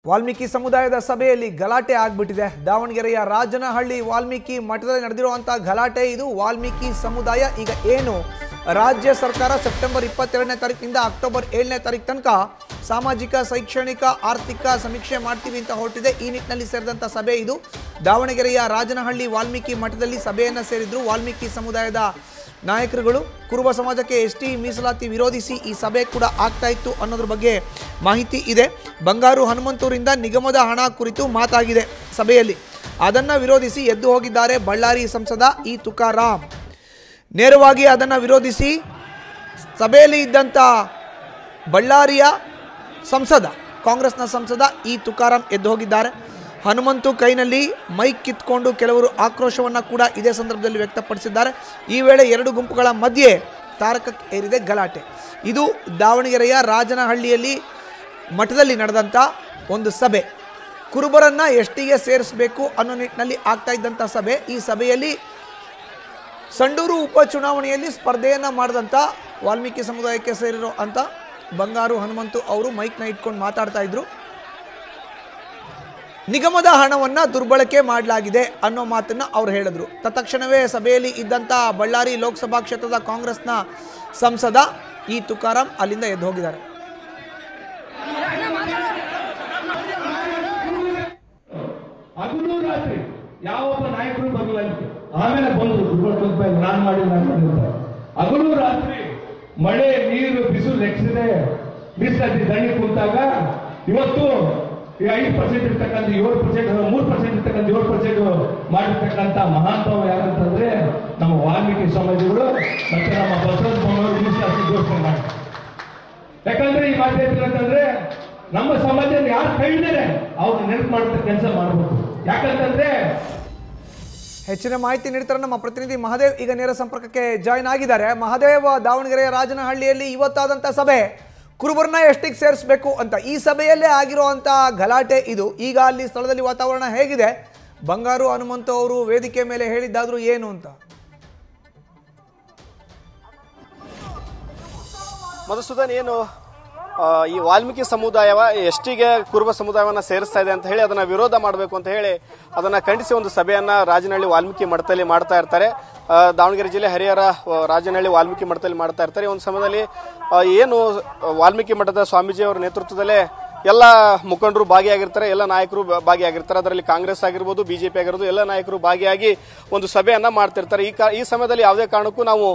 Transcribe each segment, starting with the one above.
ವಾಲ್ಮೀಕಿ ಸಮುದಾಯದ ಸಭೆಯಲ್ಲಿ ಗಲಾಟೆ ಆಗ್ಬಿಟ್ಟಿದೆ. ದಾವಣಗೆರೆಯ ರಾಜನಹಳ್ಳಿ ವಾಲ್ಮೀಕಿ ಮಠದಲ್ಲಿ ನಡೆದಿರುವಂತಹ ಗಲಾಟೆ ಇದು. ವಾಲ್ಮೀಕಿ ಸಮುದಾಯ ಈಗ ಏನು ರಾಜ್ಯ ಸರ್ಕಾರ ಸೆಪ್ಟೆಂಬರ್ 22ನೇ ತಾರೀಕಿನಿಂದ ಅಕ್ಟೋಬರ್ 7ನೇ ತಾರೀಕು ತನಕ ಸಾಮಾಜಿಕ ಶೈಕ್ಷಣಿಕ ಆರ್ಥಿಕ ಸಮೀಕ್ಷೆ ಮಾಡ್ತೀವಿ ಅಂತ ಹೊರಟಿದೆ. ಈ ನಿಟ್ಟಿನಲ್ಲಿ ಸೇರಿದಂಥ ಸಭೆ ಇದು. ದಾವಣಗೆರೆಯ ರಾಜನಹಳ್ಳಿ ವಾಲ್ಮೀಕಿ ಮಠದಲ್ಲಿ ಸಭೆಯನ್ನು ಸೇರಿದ್ರು ವಾಲ್ಮೀಕಿ ಸಮುದಾಯದ ನಾಯಕರುಗಳು. ಕುರುಬ ಸಮಾಜಕ್ಕೆ ಎಸ್ಟಿ ಮೀಸಲಾತಿ ವಿರೋಧಿಸಿ ಈ ಸಭೆ ಕೂಡ ಆಗ್ತಾ ಇತ್ತು ಅನ್ನೋದ್ರ ಬಗ್ಗೆ ಮಾಹಿತಿ ಇದೆ. ಬಂಗಾರು ಹನುಮಂತೂರಿಂದ ನಿಗಮದ ಹಣ ಕುರಿತು ಮಾತಾಗಿದೆ ಸಭೆಯಲ್ಲಿ. ಅದನ್ನು ವಿರೋಧಿಸಿ ಎದ್ದು ಹೋಗಿದ್ದಾರೆ ಬಳ್ಳಾರಿ ಸಂಸದ ಇ ತುಕಾರಾಮ್. ನೇರವಾಗಿ ಅದನ್ನು ವಿರೋಧಿಸಿ ಸಭೆಯಲ್ಲಿ ಇದ್ದಂಥ ಬಳ್ಳಾರಿಯ ಸಂಸದ ಕಾಂಗ್ರೆಸ್ನ ಸಂಸದ ಇ ತುಕಾರಾಮ್ ಎದ್ದು ಹೋಗಿದ್ದಾರೆ. ಹನುಮಂತು ಕೈನಲ್ಲಿ ಮೈಕ್ ಕಿತ್ಕೊಂಡು ಕೆಲವರು ಆಕ್ರೋಶವನ್ನು ಕೂಡ ಇದೇ ಸಂದರ್ಭದಲ್ಲಿ ವ್ಯಕ್ತಪಡಿಸಿದ್ದಾರೆ. ಈ ವೇಳೆ ಎರಡು ಗುಂಪುಗಳ ಮಧ್ಯೆ ತಾರಕಕ್ಕೆ ಏರಿದೆ ಗಲಾಟೆ. ಇದು ದಾವಣಗೆರೆಯ ರಾಜನಹಳ್ಳಿಯಲ್ಲಿ ಮಠದಲ್ಲಿ ನಡೆದಂಥ ಒಂದು ಸಭೆ. ಕುರುಬರನ್ನು ಎಷ್ಟಿಗೆ ಸೇರಿಸಬೇಕು ಅನ್ನೋ ನಿಟ್ಟಿನಲ್ಲಿ ಆಗ್ತಾ ಇದ್ದಂಥ ಸಭೆ. ಈ ಸಭೆಯಲ್ಲಿ ಸಂಡೂರು ಉಪಚುನಾವಣೆಯಲ್ಲಿ ಸ್ಪರ್ಧೆಯನ್ನು ಮಾಡಿದಂಥ ವಾಲ್ಮೀಕಿ ಸಮುದಾಯಕ್ಕೆ ಸೇರಿರೋ ಅಂತ ಬಂಗಾರು ಹನುಮಂತು ಅವರು ಮೈಕ್ನ ಇಟ್ಕೊಂಡು ಮಾತಾಡ್ತಾ ಇದ್ರು. ನಿಗಮದ ಹಣವನ್ನು ದುರ್ಬಳಕೆ ಮಾಡಲಾಗಿದೆ ಅನ್ನೋ ಮಾತನ್ನು ಅವ್ರು ಹೇಳಿದ್ರು. ತತ್ಕ್ಷಣವೇ ಸಭೆಯಲ್ಲಿ ಇದ್ದಂಥ ಬಳ್ಳಾರಿ ಲೋಕಸಭಾ ಕ್ಷೇತ್ರದ ಕಾಂಗ್ರೆಸ್ನ ಸಂಸದ ಇ ತುಕಾರಾಮ್ ಅಲ್ಲಿಂದ ಎದ್ದು ಹೋಗಿದ್ದಾರೆ. ಯಾವೊಬ್ಬ ನಾಯಕರು ಬರಲಿಲ್ಲ, ಆಮೇಲೆ ಬಂದರು ನಾನು ಮಾಡಿ ಹಗಲು ರಾತ್ರಿ ಮಳೆ ನೀರು ಬಿಸಿಲು ಲೆಕ್ಕಿಸದೆ ಮೀಸಲಾತಿ ದಂಡಿ ಕುಂತಾಗ ಇವತ್ತು 5% ಇರ್ತಕ್ಕಂಥ 7%, 3% ಇರ್ತಕ್ಕಂಥ 7% ಮಾಡಿರ್ತಕ್ಕಂಥ ಮಹಾಂತವ ಯಾರಂತಂದ್ರೆ ನಮ್ಮ ವಾಲ್ಮೀಕಿ ಸಮಾಜಗಳು ಮತ್ತೆ ನಮ್ಮ ಬಸವರಾಜ ಬೊಮ್ಮಾಯಿ ಮೀಸಲಾತಿ ಘೋಷಣೆ ಮಾಡಿ. ಯಾಕಂದ್ರೆ ಈ ಮಾತು ಅಂತಂದ್ರೆ ನಮ್ಮ ಸಮಾಜದಲ್ಲಿ ಯಾರು ಕೈ ಇದ್ದಾರೆ ಅವ್ರು ನೆನಪು ಮಾಡುತ್ತ ಕೆಲಸ ಮಾಡಬೇಕು. ಯಾಕಂತಂದ್ರೆ ಹೆಚ್ಚಿನ ಮಾಹಿತಿ ನೀಡ್ತಾರೆ ನಮ್ಮ ಪ್ರತಿನಿಧಿ ಮಹದೇವ್ ಈಗ ನೇರ ಸಂಪರ್ಕಕ್ಕೆ ಜಾಯಿನ್ ಆಗಿದ್ದಾರೆ. ಮಹದೇವ್, ದಾವಣಗೆರೆಯ ರಾಜನಹಳ್ಳಿಯಲ್ಲಿ ಇವತ್ತಾದಂಥ ಸಭೆ ಕುರುಬರನ್ನ ಎಷ್ಟಿಗೆ ಸೇರಿಸಬೇಕು ಅಂತ ಈ ಸಭೆಯಲ್ಲೇ ಆಗಿರುವಂಥ ಗಲಾಟೆ ಇದು. ಈಗ ಅಲ್ಲಿ ಸ್ಥಳದಲ್ಲಿ ವಾತಾವರಣ ಹೇಗಿದೆ? ಬಂಗಾರು ಹನುಮಂತು ಅವರು ವೇದಿಕೆ ಮೇಲೆ ಹೇಳಿದ್ದಾದ್ರು ಏನು ಅಂತ? ಮಧುಸೂದನ್, ಏನು ಈ ವಾಲ್ಮೀಕಿ ಸಮುದಾಯ ಎಷ್ಟಿಗೆ ಕುರುಬ ಸಮುದಾಯವನ್ನು ಸೇರಿಸ್ತಾ ಇದೆ ಅಂತ ಹೇಳಿ ಅದನ್ನ ವಿರೋಧ ಮಾಡಬೇಕು ಅಂತ ಹೇಳಿ ಅದನ್ನ ಖಂಡಿಸಿ ಒಂದು ಸಭೆಯನ್ನ ರಾಜನಹಳ್ಳಿ ವಾಲ್ಮೀಕಿ ಮಠದಲ್ಲಿ ಮಾಡ್ತಾ ಇರ್ತಾರೆ. ದಾವಣಗೆರೆ ಜಿಲ್ಲೆ ಹರಿಹರ ರಾಜನಹಳ್ಳಿ ವಾಲ್ಮೀಕಿ ಮಠದಲ್ಲಿ ಮಾಡ್ತಾ ಇರ್ತಾರೆ. ಈ ಒಂದು ಸಮಯದಲ್ಲಿ ಏನು ವಾಲ್ಮೀಕಿ ಮಠದ ಸ್ವಾಮೀಜಿಯವರ ನೇತೃತ್ವದಲ್ಲೇ ಎಲ್ಲ ಮುಖಂಡರು ಭಾಗಿಯಾಗಿರ್ತಾರೆ, ಎಲ್ಲ ನಾಯಕರು ಭಾಗಿಯಾಗಿರ್ತಾರೆ. ಅದರಲ್ಲಿ ಕಾಂಗ್ರೆಸ್ ಆಗಿರ್ಬೋದು, ಬಿಜೆಪಿ ಆಗಿರ್ಬೋದು, ಎಲ್ಲ ನಾಯಕರು ಭಾಗಿಯಾಗಿ ಒಂದು ಸಭೆಯನ್ನ ಮಾಡ್ತಿರ್ತಾರೆ. ಈ ಸಮಯದಲ್ಲಿ ಯಾವುದೇ ಕಾರಣಕ್ಕೂ ನಾವು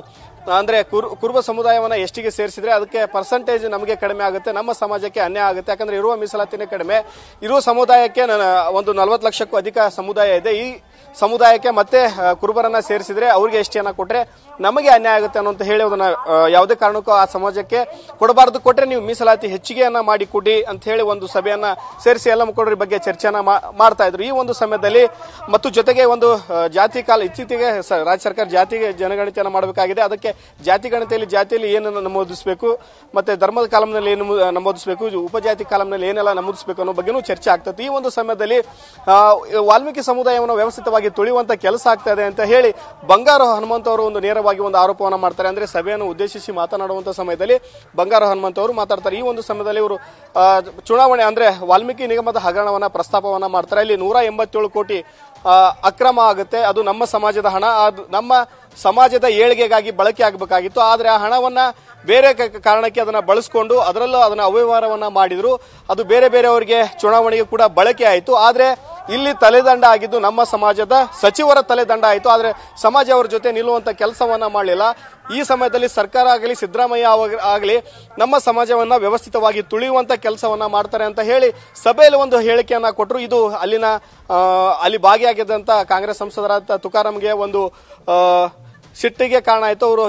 ಅಂದ್ರೆ ಕುರುಬ ಸಮುದಾಯವನ್ನ ಎಷ್ಟಿಗೆ ಸೇರಿಸಿದ್ರೆ ಅದಕ್ಕೆ ಪರ್ಸೆಂಟೇಜ್ ನಮಗೆ ಕಡಿಮೆ ಆಗುತ್ತೆ, ನಮ್ಮ ಸಮಾಜಕ್ಕೆ ಅನ್ಯಾಯ ಆಗುತ್ತೆ. ಯಾಕಂದ್ರೆ ಇರುವ ಮೀಸಲಾತಿನೇ ಕಡಿಮೆ, ಇರುವ ಸಮುದಾಯಕ್ಕೆ ಒಂದು 40 ಲಕ್ಷಕ್ಕೂ ಅಧಿಕ ಸಮುದಾಯ ಇದೆ. ಈ ಸಮುದಾಯಕ್ಕೆ ಮತ್ತೆ ಕುರುಬರನ್ನ ಸೇರಿಸಿದ್ರೆ ಅವ್ರಿಗೆ ಎಷ್ಟಿಯನ್ನ ಕೊಟ್ರೆ ನಮಗೆ ಅನ್ಯಾಯ ಆಗುತ್ತೆ ಅನ್ನೋಂತ ಹೇಳಿ ಅದನ್ನ ಯಾವುದೇ ಕಾರಣಕ್ಕೂ ಆ ಸಮಾಜಕ್ಕೆ ಕೊಡಬಾರದು. ಕೊಟ್ರೆ ನೀವು ಮೀಸಲಾತಿ ಹೆಚ್ಚಿಗೆಯನ್ನ ಮಾಡಿ ಕೊಡಿ ಅಂತ ಹೇಳಿ ಒಂದು ಸಭೆಯನ್ನ ಸೇರಿಸಿ ಎಲ್ಲ ಮುಖಂಡರ ಬಗ್ಗೆ ಚರ್ಚೆಯನ್ನ ಮಾಡ್ತಾ ಇದ್ರು. ಈ ಒಂದು ಸಮಯದಲ್ಲಿ ಮತ್ತು ಜೊತೆಗೆ ಒಂದು ಜಾತಿ ಕಾಲ ಇತ್ತೀಚೆಗೆ ರಾಜ್ಯ ಸರ್ಕಾರ ಜಾತಿ ಜನಗಣತಿಯನ್ನು ಮಾಡಬೇಕಾಗಿದೆ. ಅದಕ್ಕೆ ಜಾತಿ ಗಣತಿಯಲ್ಲಿ ಜಾತಿಯಲ್ಲಿ ಏನನ್ನು ನಮೂದಿಸಬೇಕು, ಮತ್ತೆ ಧರ್ಮದ ಕಾಲಂನಲ್ಲಿ ಏನು ನಮೂದಿಸಬೇಕು, ಉಪಜಾತಿ ಕಾಲಂನಲ್ಲಿ ಏನೆಲ್ಲ ನಮೂದಿಸಬೇಕು ಅನ್ನೋ ಬಗ್ಗೆನೂ ಚರ್ಚೆ ಆಗ್ತದೆ. ಈ ಒಂದು ಸಮಯದಲ್ಲಿ ವಾಲ್ಮೀಕಿ ಸಮುದಾಯವನ್ನು ವ್ಯವಸ್ಥಿತವಾಗಿ ತುಳಿಯುವಂತ ಕೆಲಸ ಆಗ್ತಾ ಇದೆ ಅಂತ ಹೇಳಿ ಬಂಗಾರು ಹನುಮಂತ ಅವರು ಒಂದು ನೇರವಾಗಿ ಒಂದು ಆರೋಪವನ್ನ ಮಾಡ್ತಾರೆ. ಅಂದ್ರೆ ಸಭೆಯನ್ನು ಉದ್ದೇಶಿಸಿ ಮಾತನಾಡುವಂತ ಸಮಯದಲ್ಲಿ ಬಂಗಾರು ಹನುಮಂತ ಅವರು ಮಾತಾಡ್ತಾರೆ. ಈ ಒಂದು ಸಮಯದಲ್ಲಿ ಇವರು ಚುನಾವಣೆ ಅಂದ್ರೆ ವಾಲ್ಮೀಕಿ ನಿಗಮದ ಹಗರಣವನ್ನ ಪ್ರಸ್ತಾಪವನ್ನ ಮಾಡ್ತಾರೆ. ಇಲ್ಲಿ 187 ಕೋಟಿ ಅಕ್ರಮ ಆಗುತ್ತೆ, ಅದು ನಮ್ಮ ಸಮಾಜದ ಹಣ, ಅದು ನಮ್ಮ ಸಮಾಜದ ಏಳಿಗೆಗಾಗಿ ಬಳಕೆ ಆಗಬೇಕಾಗಿತ್ತು. ಆದ್ರೆ ಆ ಹಣವನ್ನ ಬೇರೆ ಕಾರಣಕ್ಕೆ ಅದನ್ನ ಬಳಸಿಕೊಂಡು ಅದರಲ್ಲೂ ಅದನ್ನ ಅವ್ಯವಹಾರವನ್ನ ಮಾಡಿದ್ರು. ಅದು ಬೇರೆ ಬೇರೆಯವರಿಗೆ ಚುನಾವಣೆಗೆ ಕೂಡ ಬಳಕೆ ಆಯಿತು. ಆದ್ರೆ ಇಲ್ಲಿ ತಲೆದಂಡ ಆಗಿದ್ದು ನಮ್ಮ ಸಮಾಜದ ಸಚಿವರ ತಲೆದಂಡ ಆಯಿತು. ಆದ್ರೆ ಸಮಾಜ ಅವರ ಜೊತೆ ನಿಲ್ಲುವಂತ ಕೆಲಸವನ್ನ ಮಾಡಲಿಲ್ಲ. ಈ ಸಮಯದಲ್ಲಿ ಸರ್ಕಾರ ಆಗಲಿ ಸಿದ್ದರಾಮಯ್ಯ ಆಗಲಿ ನಮ್ಮ ಸಮಾಜವನ್ನ ವ್ಯವಸ್ಥಿತವಾಗಿ ತುಳಿಯುವಂತ ಕೆಲಸವನ್ನ ಮಾಡ್ತಾರೆ ಅಂತ ಹೇಳಿ ಸಭೆಯಲ್ಲಿ ಒಂದು ಹೇಳಿಕೆಯನ್ನ ಕೊಟ್ಟರು. ಇದು ಅಲ್ಲಿ ಭಾಗಿಯಾಗಿದ್ದಂತ ಕಾಂಗ್ರೆಸ್ ಸಂಸದರಾದ ತುಕಾರಾಮ್ಗೆ ಒಂದು ಸಿಟ್ಟಿಗೆ ಕಾರಣ ಆಯಿತು. ಅವರು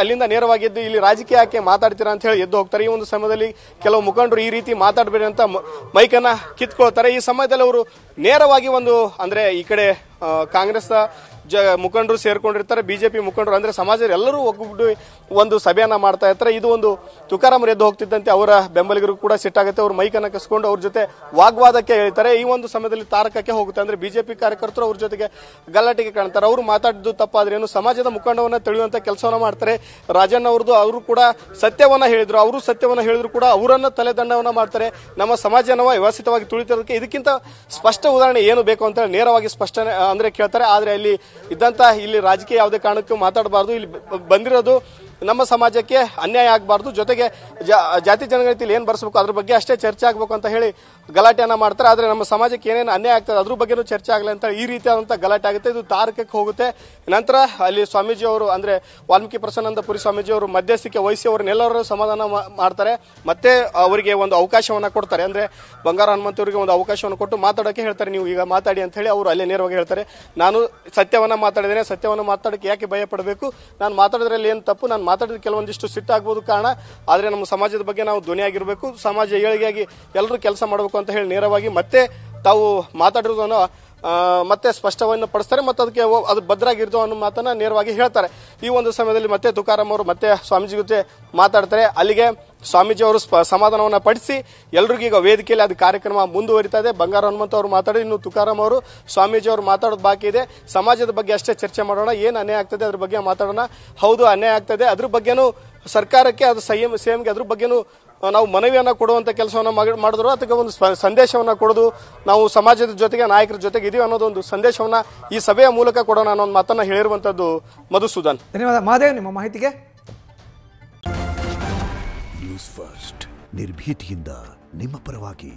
ಅಲ್ಲಿಂದ ನೇರವಾಗಿ ಎದ್ದು ಇಲ್ಲಿ ರಾಜಕೀಯ ಯಾಕೆ ಮಾತಾಡ್ತೀರಾ ಅಂತ ಹೇಳಿ ಎದ್ದು ಹೋಗ್ತಾರೆ. ಈ ಒಂದು ಸಮಯದಲ್ಲಿ ಕೆಲವು ಮುಖಂಡರು ಈ ರೀತಿ ಮಾತಾಡಬೇಡಿ ಅಂತ ಮೈಕನ್ನ ಕಿತ್ಕೊಳ್ತಾರೆ. ಈ ಸಮಯದಲ್ಲಿ ಅವರು ನೇರವಾಗಿ ಒಂದು ಅಂದ್ರೆ ಈ ಕಡೆ ಕಾಂಗ್ರೆಸ್ ಮುಖಂಡರು ಸೇರ್ಕೊಂಡಿರ್ತಾರೆ, ಬಿಜೆಪಿ ಮುಖಂಡರು ಅಂದ್ರೆ ಸಮಾಜದ ಎಲ್ಲರೂ ಒಗ್ಗೂಡಿ ಒಂದು ಸಭೆಯನ್ನ ಮಾಡ್ತಾ ಇರ್ತಾರೆ. ಇದು ಒಂದು ತುಕಾರಾಮ್ ಎದ್ದು ಹೋಗ್ತಿದ್ದಂತೆ ಅವರ ಬೆಂಬಲಿಗರು ಕೂಡ ಸಿಟ್ಟಾಗುತ್ತೆ. ಅವ್ರ ಮೈಕನ್ನ ಕಸ್ಕೊಂಡು ಅವ್ರ ಜೊತೆ ವಾಗ್ವಾದಕ್ಕೆ ಹೇಳ್ತಾರೆ. ಈ ಒಂದು ಸಮಯದಲ್ಲಿ ತಾರಕಕ್ಕೆ ಹೋಗುತ್ತೆ. ಅಂದ್ರೆ ಬಿಜೆಪಿ ಕಾರ್ಯಕರ್ತರು ಅವ್ರ ಜೊತೆಗೆ ಗಲಾಟೆಗೆ ಕಾಣ್ತಾರೆ. ಅವರು ಮಾತಾಡಿದ್ದು ತಪ್ಪಾದ್ರೆ ಏನು ಸಮಾಜದ ಮುಖಂಡವನ್ನ ತಿಳಿಯುವಂತ ಕೆಲಸವನ್ನ ಮಾಡ್ತಾರೆ. ರಾಜಣ್ಣ ಅವ್ರದ್ದು ಅವರು ಕೂಡ ಸತ್ಯವನ್ನ ಹೇಳಿದ್ರು. ಅವರು ಸತ್ಯವನ್ನ ಹೇಳಿದ್ರು ಕೂಡ ಅವರನ್ನ ತಲೆದಂಡವನ್ನ ಮಾಡ್ತಾರೆ. ನಮ್ಮ ಸಮಾಜನವ ವ್ಯವಸ್ಥಿತವಾಗಿ ತುಳಿತಿರೋದಕ್ಕೆ ಇದಕ್ಕಿಂತ ಸ್ಪಷ್ಟ ಉದಾಹರಣೆ ಏನು ಬೇಕು ಅಂತ ನೇರವಾಗಿ ಸ್ಪಷ್ಟನೆ ಅಂದ್ರೆ ಕೇಳ್ತಾರೆ. ಆದ್ರೆ ಇಲ್ಲಿ ಇದ್ದಂತ ಇಲ್ಲಿ ರಾಜಕೀಯ ಯಾವುದೇ ಕಾರಣಕ್ಕೂ ಮಾತಾಡಬಾರ್ದು. ಇಲ್ಲಿ ಬಂದಿರೋದು ನಮ್ಮ ಸಮಾಜಕ್ಕೆ ಅನ್ಯಾಯ ಆಗಬಾರ್ದು, ಜೊತೆಗೆ ಜಾತಿ ಜನಗಣತಿಯಲ್ಲಿ ಏನ್ ಬರ್ಸಬೇಕು ಅದ್ರ ಬಗ್ಗೆ ಅಷ್ಟೇ ಚರ್ಚೆ ಆಗ್ಬೇಕು ಅಂತ ಹೇಳಿ ಗಲಾಟೆಯನ್ನ ಮಾಡ್ತಾರೆ. ಆದ್ರೆ ನಮ್ಮ ಸಮಾಜಕ್ಕೆ ಏನೇನು ಅನ್ಯಾಯ ಆಗ್ತದೆ ಅದ್ರ ಬಗ್ಗೆನೂ ಚರ್ಚೆ ಆಗಲಿ ಅಂತ ಈ ರೀತಿಯಾದಂತಹ ಗಲಾಟೆ ಆಗುತ್ತೆ. ಇದು ತಾರಕಕ್ಕೆ ಹೋಗುತ್ತೆ. ನಂತರ ಅಲ್ಲಿ ಸ್ವಾಮೀಜಿ ಅವರು ಅಂದ್ರೆ ವಾಲ್ಮೀಕಿ ಪ್ರಸನ್ನಾನಂದಪುರಿ ಸ್ವಾಮೀಜಿ ಅವರು ಮಧ್ಯಸ್ಥಿಕೆ ವಹಿಸಿ ಅವ್ರನ್ನೆಲ್ಲರೂ ಸಮಾಧಾನ ಮಾಡ್ತಾರೆ. ಮತ್ತೆ ಅವರಿಗೆ ಒಂದು ಅವಕಾಶವನ್ನ ಕೊಡ್ತಾರೆ. ಅಂದ್ರೆ ಬಂಗಾರ ಹನುಮಂತವರಿಗೆ ಒಂದು ಅವಕಾಶವನ್ನು ಕೊಟ್ಟು ಮಾತಾಡೋಕೆ ಹೇಳ್ತಾರೆ. ನೀವು ಈಗ ಮಾತಾಡಿ ಅಂತ ಹೇಳಿ ಅವರು ಅಲ್ಲೇ ನೇರವಾಗಿ ಹೇಳ್ತಾರೆ. ನಾನು ಸತ್ಯವನ್ನ ಮಾತಾಡಿದ್ದೇನೆ, ಸತ್ಯವನ್ನ ಮಾತಾಡಕ್ಕೆ ಯಾಕೆ ಭಯ ಪಡಬೇಕು, ನಾನು ಮಾತಾಡಿದ್ರಲ್ಲಿ ಏನು ತಪ್ಪು, ನಾನು ಮಾತಾಡಿದ ಕೆಲವೊಂದಿಷ್ಟು ಸಿಟ್ಟಾಗಬಹುದು ಕಾರಣ, ಆದ್ರೆ ನಮ್ಮ ಸಮಾಜದ ಬಗ್ಗೆ ನಾವು ಧ್ವನಿಯಾಗಿರ್ಬೇಕು, ಸಮಾಜ ಏಳಿಗೆಯಾಗಿ ಎಲ್ಲರೂ ಕೆಲಸ ಮಾಡಬೇಕು ಅಂತ ಹೇಳಿ ನೇರವಾಗಿ ಮತ್ತೆ ತಾವು ಮಾತಾಡಿರೋದನ್ನು ಮತ್ತೆ ಸ್ಪಷ್ಟವನ್ನು ಪಡಿಸ್ತಾರೆ. ಮತ್ತು ಅದಕ್ಕೆ ಅದು ಭದ್ರಾಗಿರ್ದು ಅನ್ನೋ ಮಾತನ್ನ ನೇರವಾಗಿ ಹೇಳ್ತಾರೆ. ಈ ಒಂದು ಸಮಯದಲ್ಲಿ ಮತ್ತೆ ತುಕಾರಾಮ್ ಅವರು ಮತ್ತೆ ಸ್ವಾಮೀಜಿ ಜೊತೆ ಮಾತಾಡ್ತಾರೆ. ಅಲ್ಲಿಗೆ ಸ್ವಾಮೀಜಿ ಅವರು ಸಮಾಧಾನವನ್ನ ಪಡಿಸಿ ಎಲ್ರಿಗೂ ಈಗ ವೇದಿಕೆಯಲ್ಲಿ ಅದು ಕಾರ್ಯಕ್ರಮ ಮುಂದುವರಿತಾ ಇದೆ. ಬಂಗಾರ ಹನುಮಂತ ಅವರು ಮಾತಾಡಿ, ಇನ್ನು ತುಕಾರಾಮ್ ಅವರು ಸ್ವಾಮೀಜಿ ಅವರು ಮಾತಾಡೋದು ಬಾಕಿ ಇದೆ. ಸಮಾಜದ ಬಗ್ಗೆ ಅಷ್ಟೇ ಚರ್ಚೆ ಮಾಡೋಣ, ಏನು ಅನ್ಯಾಯ ಆಗ್ತದೆ ಅದ್ರ ಬಗ್ಗೆ ಮಾತಾಡೋಣ. ಹೌದು ಅನ್ಯಾಯ ಆಗ್ತದೆ, ಅದ್ರ ಬಗ್ಗೆನೂ ಸರ್ಕಾರಕ್ಕೆ ಅದು ಸಿಎಂಗೆ ಅದ್ರ ಬಗ್ಗೆನೂ ನಾವು ಮನವಿಯನ್ನ ಕೊಡುವಂತ ಕೆಲಸವನ್ನ ಮಾಡಿದ್ರು. ಅದಕ್ಕೆ ಒಂದು ಸಂದೇಶವನ್ನ ಕೊಡೋದು, ನಾವು ಸಮಾಜದ ಜೊತೆಗೆ ನಾಯಕರ ಜೊತೆಗೆ ಇದೀವಿ ಅನ್ನೋದು ಒಂದು ಸಂದೇಶವನ್ನ ಈ ಸಭೆಯ ಮೂಲಕ ಕೊಡೋಣ ಅನ್ನೋ ಒಂದು ಮಾತನ್ನ ಹೇಳಿರುವಂತದ್ದು ಮಧುಸೂದನ್. ಧನ್ಯವಾದ ಮಹಾದೇವ್ ನಿಮ್ಮ ಮಾಹಿತಿಗೆ. ನ್ಯೂಸ್ ಫಸ್ಟ್ ನಿರ್ಭೀತಿಯಿಂದ ನಿಮ್ಮ ಪರವಾಗಿ.